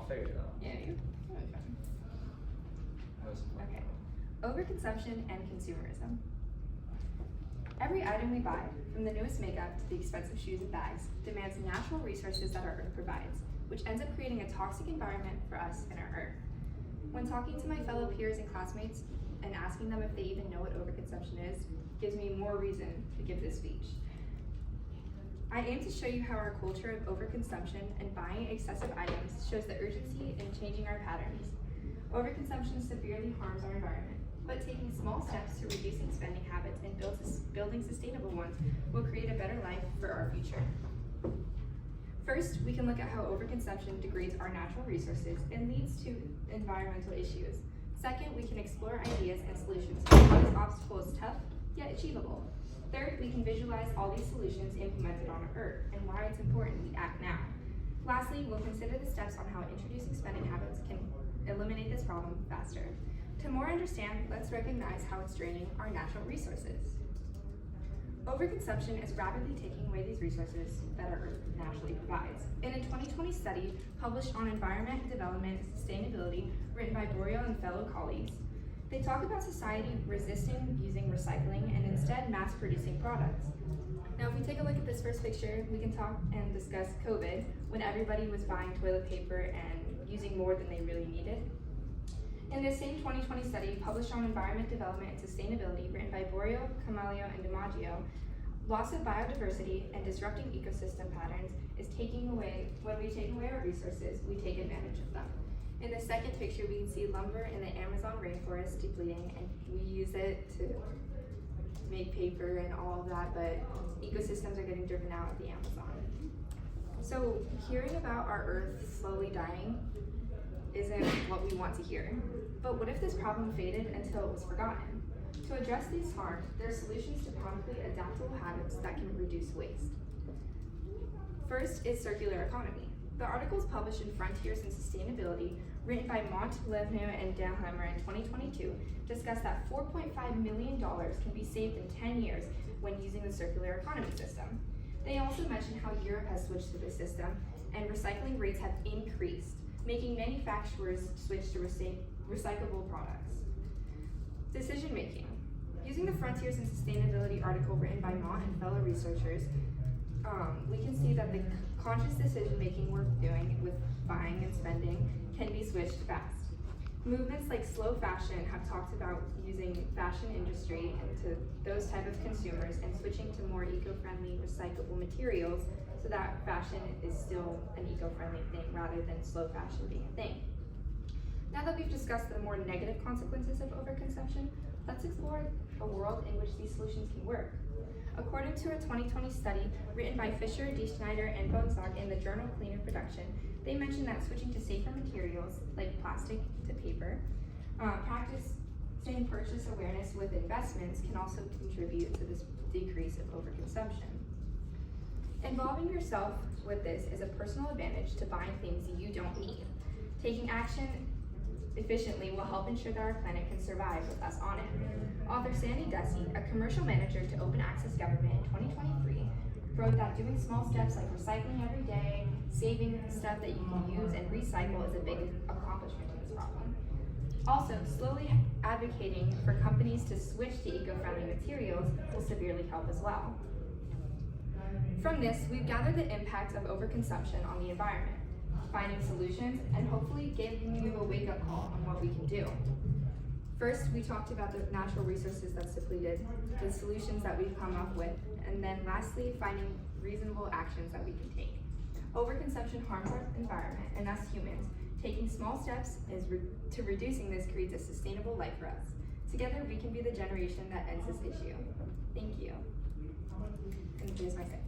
figure it out. Yeah, you're really fine. Most important. Okay. Overconsumption and consumerism. Every item we buy, from the newest makeup to the expensive shoes and bags, demands natural resources that our Earth provides, which ends up creating a toxic environment for us and our Earth. When talking to my fellow peers and classmates and asking them if they even know what overconsumption is, gives me more reason to give this speech. I aim to show you how our culture of overconsumption and buying excessive items shows the urgency in changing our patterns. Overconsumption severely harms our environment, but taking small steps to reducing spending habits and building sustainable ones will create a better life for our future. First, we can look at how overconsumption degrades our natural resources and leads to environmental issues. Second, we can explore ideas and solutions to how this obstacle is tough, yet achievable. Third, we can visualize all these solutions implemented on Earth and why it's important we act now. Lastly, we'll consider the steps on how introducing spending habits can eliminate this problem faster. To more understand, let's recognize how it's draining our natural resources. Overconsumption is rapidly taking away these resources that our Earth naturally provides. In a 2020 study published on Environment, Development, and Sustainability, written by Boreal and fellow colleagues, they talk about society resisting using recycling and instead mass-producing products. Now, if we take a look at this first picture, we can talk and discuss COVID, when everybody was buying toilet paper and using more than they really needed. In this same 2020 study, published on Environment, Development, and Sustainability, written by Boreal, Camalio, and DiMaggio, loss of biodiversity and disrupting ecosystem patterns is taking away, when we take away our resources, we take advantage of them. In the second picture, we can see lumber in the Amazon rainforest depleting, and we use it to make paper and all of that, but ecosystems are getting driven out of the Amazon. So hearing about our Earth slowly dying isn't what we want to hear. But what if this problem faded until it was forgotten? To address these harms, there are solutions to promptly adaptable habits that can reduce waste. First is circular economy. The article is published in Frontiers in Sustainability, written by Montlevnu and Dalheimer in 2022, discuss that $4.5 million can be saved in 10 years when using the circular economy system. They also mention how Europe has switched to this system and recycling rates have increased, making manufacturers switch to recyclable products. Decision making. Using the Frontiers in Sustainability article written by Mont and fellow researchers, we can see that the conscious decision making we're doing with buying and spending can be switched fast. Movements like slow fashion have talked about using fashion industry into those type of consumers and switching to more eco-friendly recyclable materials so that fashion is still an eco-friendly thing rather than slow fashion being a thing. Now that we've discussed the more negative consequences of overconsumption, let's explore a world in which these solutions can work. According to a 2020 study written by Fisher, D. Schneider, and Bonsack in the journal Cleaner Production, they mentioned that switching to safer materials like plastic to paper, practicing purchase awareness with investments can also contribute to this decrease of overconsumption. Involving yourself with this is a personal advantage to buying things you don't need. Taking action efficiently will help ensure that our planet can survive with us on it. Author Sandy Desi, a commercial manager to open access government in 2023, wrote that doing small steps like recycling every day, saving stuff that you can use and recycle is a big accomplishment in this problem. Also, slowly advocating for companies to switch to eco-friendly materials will severely help as well. From this, we've gathered the impact of overconsumption on the environment, finding solutions, and hopefully giving you a wake-up call on what we can do. First, we talked about the natural resources that's depleted, the solutions that we've come up with, and then lastly, finding reasonable actions that we can take. Overconsumption harms our environment and us humans. Taking small steps to reducing this creates a sustainable life for us. Together, we can be the generation that ends this issue. Thank you. And here's my sentence.